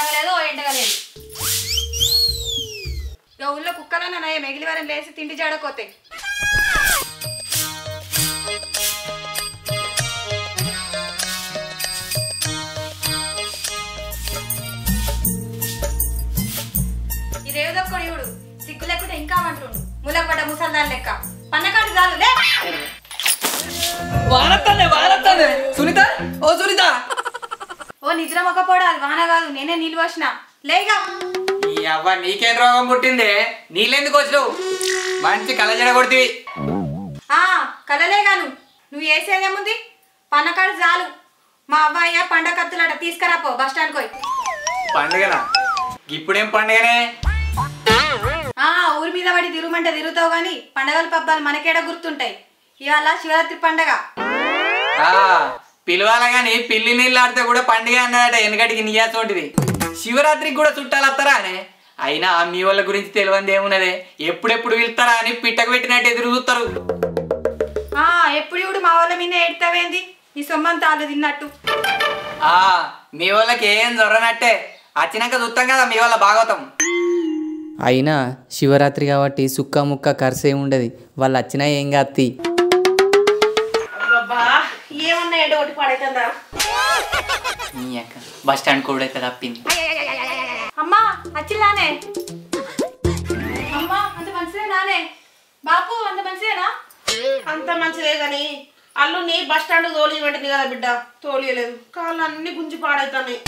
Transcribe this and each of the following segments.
పండగ లేదు ఓ ఎండగ లేదు. ఇక ఊళ్ళో కుక్కలన్నా నయ్య మిగిలి వారం లేసి తిండి జాడకోతాయి. ఈ రేవుదొక్కడు ఇవుడు సిగ్గు లేకుండా ఇంకా అంటుండు ములకు పడ్డ ముసల్దాన్ లెక్క. పన్నకాడు చాలు లే. వానత్తానే సునీత, ఓ సునీత. ఓ నిద్ర మొక్కపోడా, అది వాన కాదు, నేనే నీళ్ళు పోసిన. లేగా ఈ అవ్వ నీకేం రోగం పుట్టింది? నీళ్ళెందుకు వచ్చినావు? మంచి కలజడ కొడుతీవి. కలలేగాను, నువ్వు వేసేదేముంది? పన్నకాడు చాలు. మా అబ్బాయి పండగ కత్తులట తీసుకురాపో బస్ స్టాండ్ పోయి. పండుగనా? ఇప్పుడేం పండుగనే? ఊరి మీద పడి తిరుగుమంటే తిరుగుతావు గాని పండగల పబ్బాలు మనకేడ గుర్తుంటాయి. ఇవాళ శివరాత్రి పండగ. పిలవాల గాని పిల్లి నీళ్ళు ఆడితే కూడా పండుగ అన్నదట. వెనకటికి నీయాసోంటిది. శివరాత్రికి కూడా చుట్టాలు వస్తారా అని. అయినా మీ వాళ్ళ గురించి తెలియంది ఏమున్నదే? ఎప్పుడెప్పుడు వెళ్తారా అని పిట్టకు పెట్టినట్టు ఎదురు చూస్తారు. ఎప్పుడు ఇప్పుడు మా వాళ్ళ మీద ఏడతావేంది? ఈ సొమ్మంతాలు తిన్నట్టు. మీ వాళ్ళకి ఏం జొర్రనట్టే. వచ్చినాక చూస్తాం కదా మీ వాళ్ళ భాగవతం. అయినా శివరాత్రి కాబట్టి సుక్క ముక్క ఖర్చు ఏమి ఉండదు. వాళ్ళు వచ్చినా ఏం కాత్తి. ఏమన్నా ఏంటో ఒకటి పడైతుందా? బస్ స్టాండ్ కూడా అయితే తప్పింది. అమ్మా వచ్చిలానే. అమ్మా అంత మంచిదే నానే. బాపు అంత మంచిదేనా? అంత మంచిదే గాని అల్లుని బస్ స్టాండ్ తోలి వెంటనే కదా బిడ్డ, తోలియలేదు. కాళ్ళు అన్ని గుంజి పాడైతున్నాయి.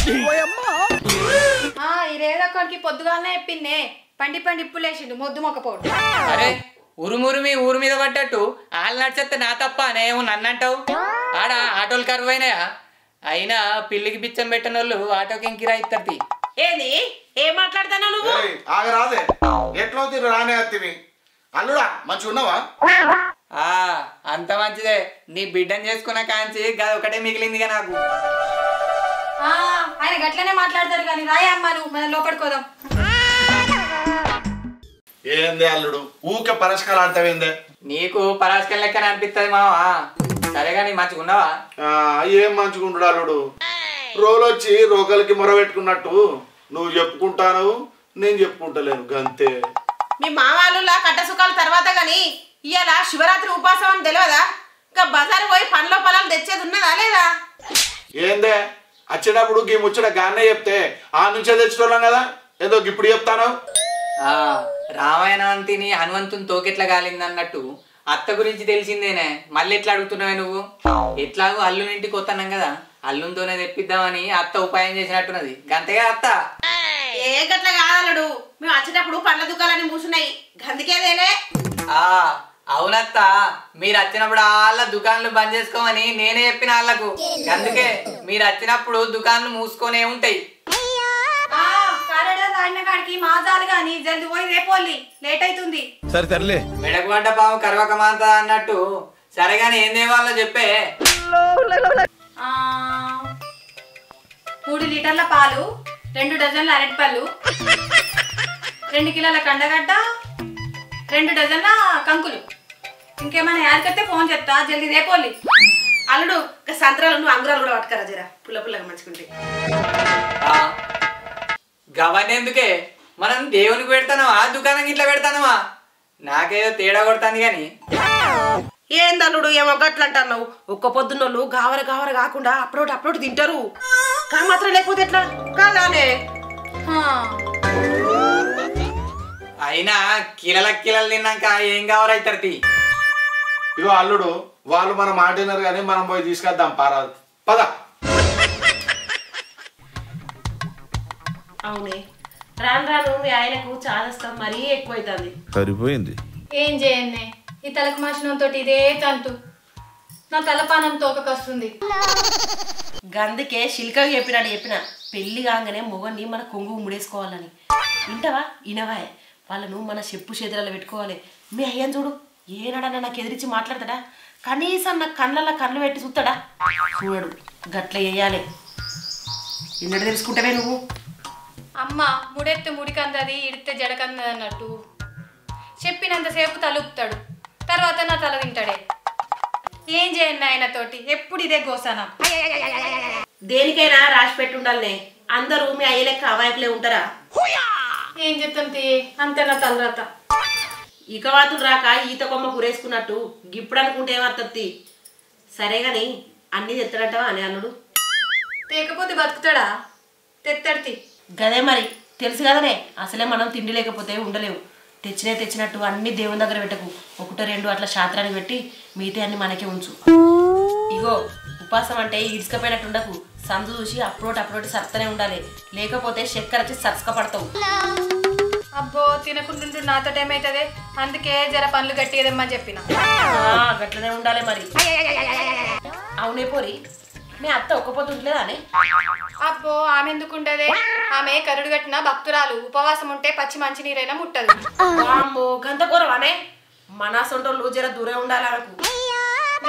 ఈ రేదక్కడికి పొద్దుగానే చెప్పిందే పండి ఇప్పులేసిండు మొద్దు మొక్కపోడు. అరే ఉరుమురుమి ఊరు మీద పడ్డట్టు వాళ్ళు నడిచేస్తే నా తప్ప అనేమో నన్నంటావు. ఆడ ఆటోలు కరువు అయినాయా? అయినా పిల్లికి బిచ్చం పెట్టిన వాళ్ళు ఆటోకి ఇంకిరా ఇద్దరు. ఏది ఏం మాట్లాడతాను నువ్వు? ఆగరాదే, ఎట్లవుతుంది రానే అత్తివి. అల్లుడా మంచి ఉన్నావా? అంత మంచిదే. నీ బిడ్డను చేసుకున్న కాంచి గది ఒకటే మిగిలిందిగా నాకు. ఆయన గట్లనే మాట్లాడతారు కానీ రాయ అమ్మ నువ్వు మన లోపడుకోదాం. ఏందే అల్లుడు ఊకే పరస్కాలు ఆడతావేందే? నీకు పరాస్కం లెక్కన అనిపిస్తుంది మావా. సరేగా నీ మంచిగా ఉన్నావా? ఏం మంచిగుండు అల్లుడు. రోలొచ్చి రోగలకి మొరబెట్టుకున్నట్టు నువ్వు చెప్పుకుంటాను, నేను చెప్పుకుంటలేను గంతే. మీ మావాళ్ళులా కట్ట సుఖాల తర్వాత గాని ఇవాళ శివరాత్రి ఉపాసం అని తెలియదా? ఇంకా బజారు పోయి పండ్ల పొలాలు తెచ్చేది ఉన్నదా లేదా? ఏందే వచ్చేటప్పుడు గీ ముచ్చట గానే చెప్తే ఆ నుంచే తెచ్చుకోలేం కదా, ఏదో ఇప్పుడు చెప్తాను. రామాయణం తిని హనుమంతుని తోకెట్లా కాలింది అన్నట్టు అత్త గురించి తెలిసిందేనే. మళ్ళీ ఎట్లా అడుగుతున్నావే నువ్వు? ఎట్లాగో అల్లునింటికి వస్తున్నాం కదా, అల్లునితోనే తెప్పిద్దామని అత్త ఉపాయం చేసినట్టున్నది. గంతగా అత్త ఏ గట్ల కాదలుడు, మేము వచ్చేటప్పుడు పండ్ల దుకాణాన్ని మూసున్నాయి గందుకేదేలే. అవునత్త, మీరు వచ్చినప్పుడు వాళ్ళ దుకాణాలు బంద్ చేసుకోమని నేనే చెప్పిన వాళ్ళకు. అందుకే మీరు వచ్చినప్పుడు దుకాణాలు మూసుకొనే ఉంటాయి. కాడికి మాజాలు గాని జల్ది పోయి రేపోల్లి లేట్ అవుతుంది. సరే తరలే. మెడకు పడ్డ పాము కరవక మాంత అన్నట్టు. సరేగాని ఏం దేవాలో చెప్పే. 3 లీటర్ల పాలు, 2 డజన్ల అరటిపళ్ళు, 2 కిలోల కండగడ్డ, 2 డజన్ల కంకులు. ఇంకేమైనా యాదకైతే ఫోన్ చెప్తా, జల్దీ రేపోల్లి. అల్లుడు సంత్రాలు అంగురాలు కూడా పట్టుకరా జరా, పుల్లగా మంచుకుంటే. గవన్నీ ఎందుకే? మనం దేవునికి పెడతానవా దుకాణం ఇట్లా పెడతానవా? నాకేదో తేడా కొడతాను గాని. ఏందల్లుడు ఏమో గట్ల అంటున్నావు? ఒక్క పొద్దున్నోళ్ళు గావర కాకుండా అప్రోటి తింటారు. కా మాత్రం లేకపోతే ఎట్లా కాదానే? అయినా కిలలు తిన్నాక ఏం కావాలవుతారు తీ. ఇగో అల్లుడు వాళ్ళు మన మాట విన్నారు కానీ మనం పోయి తీసుకొద్దాం పారాదు పద. అవునే రాను మీ ఆయనకు చాదస్తాం మరీ ఎక్కువైతుంది. సరిపోయింది. ఏం చేయన్నే, ఈ తలకు మాసినంతో ఇదే తంతు. నా తలపానం తోకకొస్తుంది. గందుకే శిల్కగా చెప్పిన పెళ్లి కాగానే మొగన్ని మన కొంగు ముడేసుకోవాలని. వింటావా? ఇనవా? వాళ్ళను మన చెప్పు చేతులలో పెట్టుకోవాలి. మీ అయ్యని చూడు, ఏనాడన్నా నాకు ఎదిరించి మాట్లాడతాడా? కనీసం నా కళ్ళు పెట్టి చూస్తాడా? చూడడు. గట్ల వేయాలి. ఎన్నడు తెలుసుకుంటావే నువ్వు? అమ్మ ముడెత్తే ముడికందది, ఇడితే జడకందది అన్నట్టు. చెప్పినంతసేపు తలుపుతాడు, తర్వాత నా తల తింటాడే. ఏం చేయండి ఆయనతోటి ఎప్పుడు ఇదే గోసానా. దేనికైనా రాసి పెట్టి ఉండాలనే. అందరూ మీ అయ్య లెక్క అవాయకులే ఉంటారా? ఏం చెప్తాం తీ, అంతే నా తలరాత. ఇక వాతులు రాక ఈత కొమ్మ కురేసుకున్నట్టు గిప్పుడు అనుకుంటే ఏమత్తత్తి. సరే గాని అన్నీ తెత్తడంటావా అని అల్లుడు? తేకపోతే బతుకుతాడా? తెత్తడితి. గదే మరి తెలుసు కదనే, అసలే మనం తిండి లేకపోతే ఉండలేవు. తెచ్చినట్టు అన్ని దేవుని దగ్గర పెట్టకు, ఒకటో రెండు అట్లా శాస్త్రానికి పెట్టి మిగతా అన్ని మనకే ఉంచు. ఇగో ఉపాసం అంటే ఈడ్చుకపోయినట్టు ఉండకు, సందు చూసి అప్రోటి సర్తనే ఉండాలి, లేకపోతే చక్కెర వచ్చి సరసక పడతావు. అబ్బో తినకుంటుంటు నాతో టైం అవుతుంది, అందుకే జర పనులు గట్టిగదమ్మని చెప్పిన. గట్లనే ఉండాలి మరి. అవునే పోరి, మీ అత్త ఒక్కపోతే ఉండలేదా అని? అబ్బో ఆమె ఎందుకుంటదే, ఆమె కరుడు కట్టిన భక్తురాలు, ఉపవాసం ఉంటే పచ్చి మంచి నీరైనా ముట్టదు. అమ్మో గంత కూరవానే, మన సొంటోళ్ళు జర దూరం ఉండాలి ఆమెకు.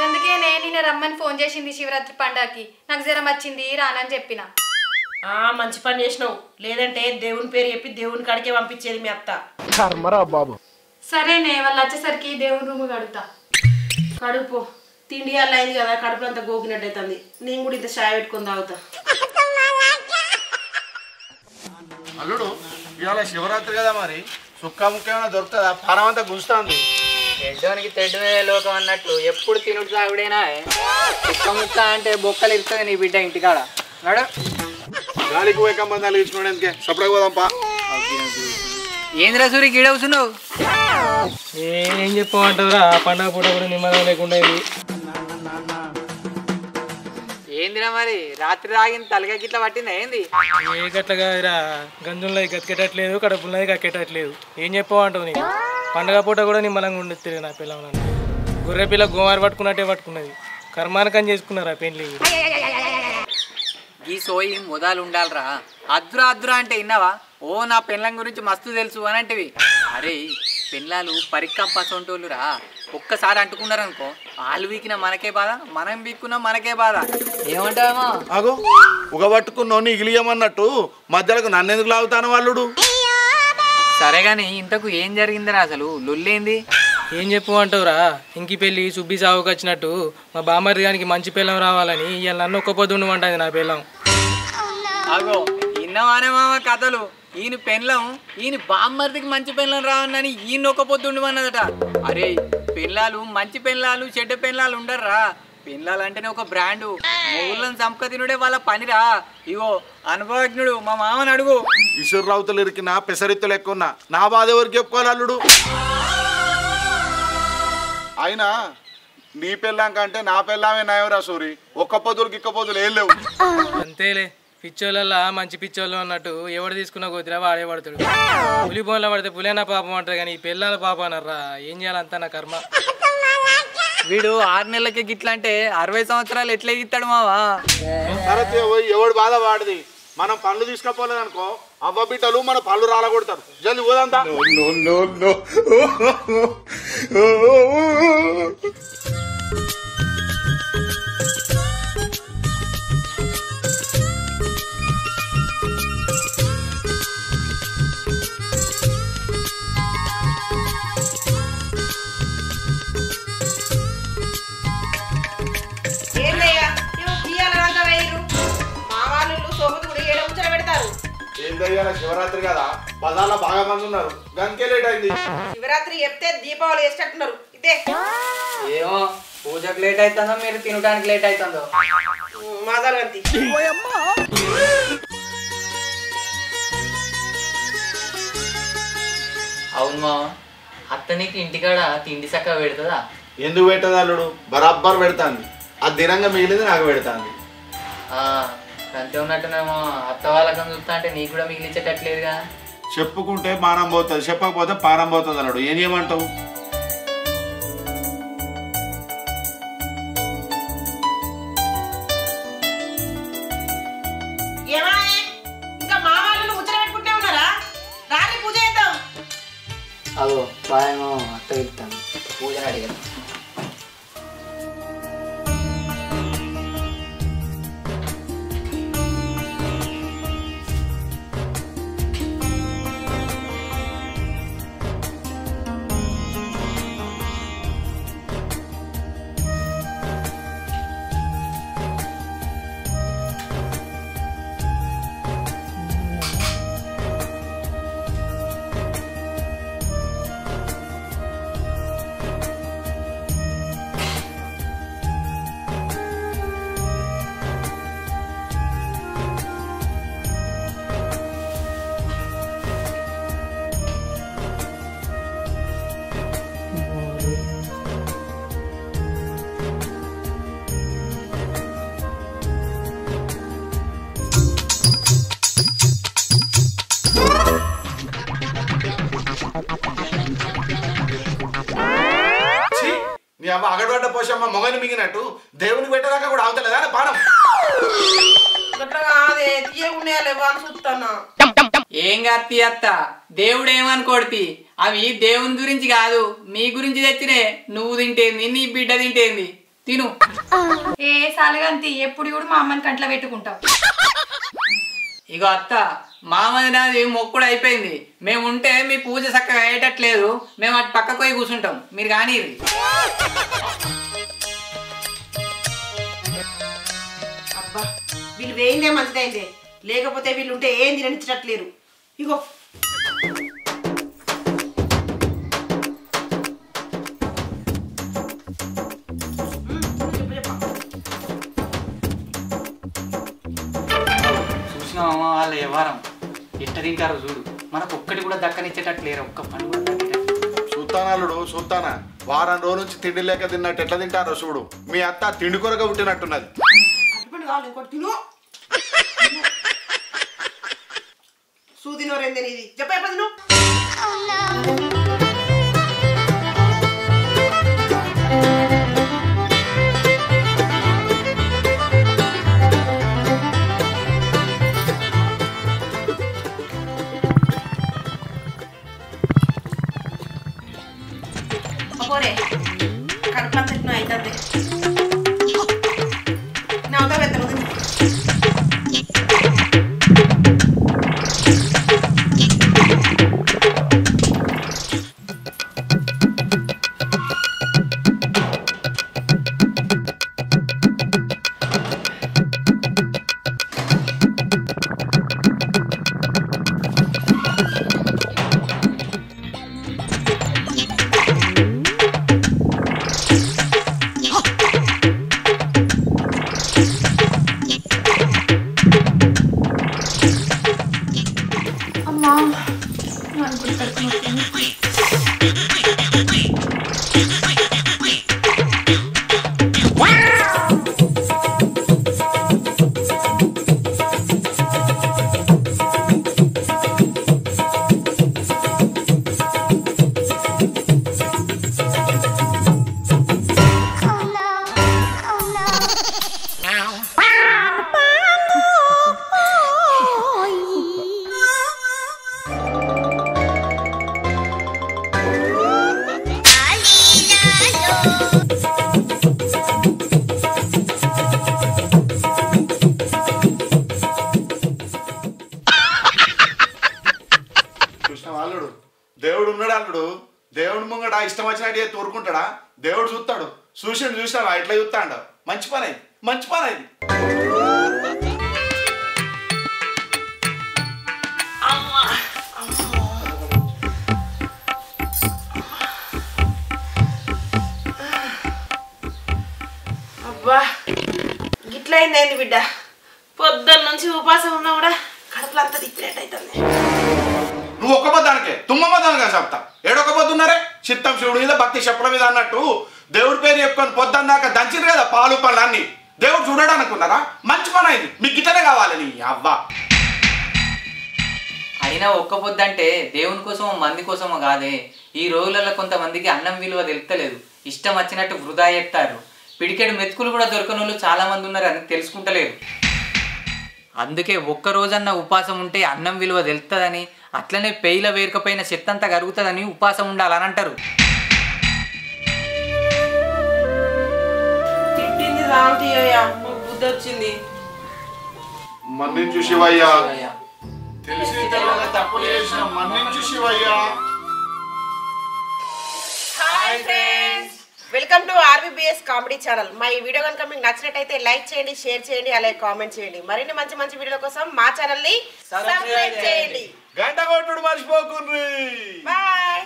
అందుకే నేను రమ్మని ఫోన్ చేసింది శివరాత్రి పండగకి, నాకు జ్వరం వచ్చింది రానని చెప్పిన. మంచి పని చేసినావు, లేదంటే దేవుని పేరు చెప్పి దేవుని కాడికే పంపించేది మీ అత్త. సరేనే, వాళ్ళు వచ్చేసరికి దేవుని రూమ్ కడుగుతా. కడుపు తిండి అలా అయింది కదా, కడుపు అంతా గోకినట్టు అవుతుంది. నేను కూడా ఇంత చాయ్ పెట్టుకొని తాగుతా. అల్లుడు ఇవాళ శివరాత్రి కదా, మరి సుక్క ముఖ్యమైనా దొరుకుతుందా? పానం అంతా గుంజుతుంది. తెడ్డానికి తెడ్డునే లోకం అన్నట్టు ఎప్పుడు తినుడు సాగుడేనా? ముక్క ముక్క అంటే బొక్కలు ఇస్తుంది నీ బిడ్డ ఇంటికాడ. నడు గాలికి పోయి కంబంధాలు ఇచ్చుకోండి, ఎందుకే సపరేట్ పోదాంపా. ఏంద్రా సూరి గీడవుతున్నావు? ఏం చెప్పమంటావురా, పండగ పూట కూడా నిమ్మదం లేకుండా ఏందిరా మరి రాత్రి రాగిన తలకాయ గిట్ల పట్టిందా ఏంది? ఏ గట్లగా గంజుల్లో గతికెట్టట్లేదు, కడుపున్నది కక్కెట్టట్లేదు. ఏం చెప్పమంటావు? నీ పండగ పూట కూడా నిమ్మలంగా ఉండేది నా పిల్లలు. గొర్రె పిల్ల గోమారి పట్టుకున్నట్టే పట్టుకున్నది. కర్మానకం చేసుకున్నారా పెళ్ళి. ఈ సోయి మొదలు ఉండాలరా. అద్దురా అంటే విన్నావా? ఓ నా పెళ్ళం గురించి మస్తు తెలుసు అని అంటవి. అరే పెళ్ళాలు పరికంపసంటోళ్ళురా, ఒక్కసారి అంటుకున్నారనుకో వాళ్ళు వీకినా మనకే బాధ, మనం వీక్కున్నా మనకే బాధ. ఏమంటావేమో? అగో ఉగ పట్టుకున్నోని ఇగిలియమన్నట్టు మధ్యలోకి నన్నెందుకు లాగుతాను వాళ్ళుడు? సరే గాని ఇంతకు ఏం జరిగిందిరా, అసలు లొల్లేంది? ఏం చెప్పమంటావురా, ఇంకి పెళ్ళి సుబ్బి సాగుకు వచ్చినట్టు మా బామ్మర్ది గానికి మంచి పిల్లం రావాలని ఇవాళ నన్ను ఒక్క పొద్దు ఉండమంటుంది నా పిల్లం. అగో ఇన్నవానే మామ కథలు. ఈయన పెళ్ళం ఈయన బామ్మర్దికి మంచి పెళ్ళం రావని ఈయన ఒక్క పొద్దు ఉండమన్నదట. అరే పెళ్ళాలు మంచి పెళ్ళాలు చెడ్డ పెళ్ళాలు ఉండర్రా. పెళ్ళాలు అంటేనే ఒక బ్రాండు, ఊళ్ళని సంపక తినుడే వాళ్ళ పనిరా. ఇగో అనుభవజ్ఞుడు మా మామని అడుగు. ఈశ్వర రావుతలు ఇరికిన పెసరెత్తులు ఎక్కువ నా బాధ ఎవరికి చెప్పుకోవాలి అల్లుడు? అయినా నీ పెళ్ళాం కంటే నా పెళ్ళామే నయవరా సూరి. ఒక్క పొద్దులకి ఇక్క పొద్దులు ఏం లేవు. అంతేలే, పిచ్చోళ్ళ మంచి పిచ్చోళ్ళు అన్నట్టు ఎవడు తీసుకున్న కొద్దిరా వాడే పడతాడు. పులి బోన్లో పడితే పులేనా పాపం అంటారు, కానీ ఈ పిల్లల పాపం అన్నారా. ఏం చేయాలంతా నా కర్మ. వీడు 6 నెలలకి గిట్లా అంటే 60 సంవత్సరాలు ఎట్లా ఎగిస్తాడు మావా? ఎవడు బాధ వాడిది. మనం పళ్ళు తీసుకపోలేదు అనుకో అవ్వ బిడ్డలు మన పళ్ళు రాలగొడతారు. జల్ది పోదంతా. శివరాత్రి కదా, బజార్లో బాగా మంది ఉన్నారు, గంకే లేట్ అయింది. శివరాత్రి చెప్తే దీపావళి వేసేటట్టున్నారు. ఇదే ఏమో పూజకు లేట్ అవుతుందో మీరు తినడానికి లేట్ అవుతుందో. మాదాలంతి అవును మామ, అత్తనికి ఇంటికాడ తిండి చక్కగా పెడుతుందా? ఎందుకు పెట్టదు అల్లుడు? బరాబ్బర్ పెడతాంది. అది దినంగా మిగిలింది నాకు పెడతాంది. అంతే ఉన్నట్టునేమో. అత్త వాళ్ళకం చూస్తా అంటే నీకు కూడా మిగిలించేటట్లేదుగా. చెప్పుకుంటే మానం పోతుంది, చెప్పకపోతే పానం పోతుంది అల్లుడు. ఏం చేయమంటావు? ఇంకా మా వాళ్ళు ముచ్చట పెట్టుకుంటే ఉన్నారా? రాని పూజ చేద్దాం. అదో బాయేమో అత్త వెళ్తాను పూజను అడిగాను. అమ్మ అగడబడ్డ పోషమ్మ మొగని మిగినట్టు దేవునికి పెట్టదాకా కూడా అవుతలేదా పానం? అట్లా కాదే తీయగుండేయాలి వాళ్ళు చూస్తానా. ఏం కత్తి అత్త, దేవుడు ఏమనుకోడితి, అవి దేవుని గురించి కాదు మీ గురించి తెచ్చినే. నువ్వు తింటేంది, నీ బిడ్డ తింటేంది, తిను. ఏ సాలగంతి ఎప్పుడు కూడా మా అమ్మని కంట్లో పెట్టుకుంటావు. ఇగో అత్త, మామది నాది మొక్కుడు అయిపోయింది. మేము ఉంటే మీ పూజ చక్కగా అయ్యేటట్లేదు. మేము అటు పక్కకు పోయి కూర్చుంటాం, మీరు కానీ. అబ్బా వీళ్ళు వేయిందే మంచిదైందే, లేకపోతే వీళ్ళు ఉంటే ఏం తిననిచ్చట్లేరు. ఇగో చూసినామా వాళ్ళ వ్యవహారం ఎట్ట తింటారో చూడు. మనకు ఒక్కటి కూడా దక్కనిచ్చేటట్లేరు, ఒక్క పని కూడా దక్కేటట్లేదు. చూస్తానాలుడు చూస్తానా, వారం రోజుల నుంచి తిండి లేక తిన్నట్టు ఎట్లా తింటారో చూడు. మీ అత్త తిండి కొరగా పుట్టినట్టున్నది. కావాలి ఇంకోటి తిను. సూదినోరేందని ఇది చెప్పే పదును. పోరే కడుపులంత అవుతుంది. నాతో వెళ్తాను. దేవుడు ఉన్నాడు అల్లుడు. దేవుడు ముంగట ఇష్టం వచ్చినట్టు తోరుకుంటాడా? దేవుడు చూస్తాడు. చూసినా ఇట్లా చూస్తాడు. మంచి పని అయింది, మంచి పని అయింది. అబ్బా గిట్లా అయింది బిడ్డ. పొద్దున్న నుంచి ఉపాసం ఉన్నా కూడా కడుపులో అంతా తిప్పినట్టు అవుతుంది. నువ్వు ఒక్క పొద్దానికే తుమ్మదానిగా చెప్తా. ఏడొక్క పొద్దున్నారే చిత్తం శివుడి మీద భక్తి చెప్పుల మీద అన్నట్టు దేవుడి పేరు చెప్పుకొని పొద్దున్న దాకా దంచిరు కదా పాలు పళ్ళు అన్ని. దేవుడు చూడడం అనుకున్నారా? మంచి పని అయింది. మీకు గిట్టనే కావాలి నీ అవ్వ. అయినా ఒక్క పొద్దంటే దేవుని కోసమో మంది కోసమో కాదే. ఈ రోజులలో కొంతమందికి అన్నం విలువ తెలుస్తలేదు. ఇష్టం వచ్చినట్టు వృధా చేస్తారు. పిడికెడు మెతుకులు కూడా దొరకని వాళ్ళు చాలా మంది ఉన్నారు, అని తెలుసుకుంటలేరు. అందుకే ఒక్క రోజన్నా ఉపాసం ఉంటే అన్నం విలువ తెలుస్తుందని, అట్లనే పెయిల వేరకపోయిన శక్తి అంతా కరుగుతుందని ఉపాసం ఉండాలని అంటారు. బుద్ధి వచ్చింది. మన్నించు శివయ్య, తెలిసి తెలియక తప్పులు చేసిన మన్నించు Shivayya. Hi friends, welcome to RVBS comedy channel. మా ఈ వీడియో కనుక మీకు నచ్చినట్టయితే లైక్ చేయండి, షేర్ చేయండి, అలాగే కామెంట్ చేయండి. మరిన్ని మంచి మంచి వీడియోల కోసం మా ఛానల్ ని సబ్స్క్రైబ్ చేయండి. గంట కొట్టుడు మర్చిపోకుండ్రి. బాయ్.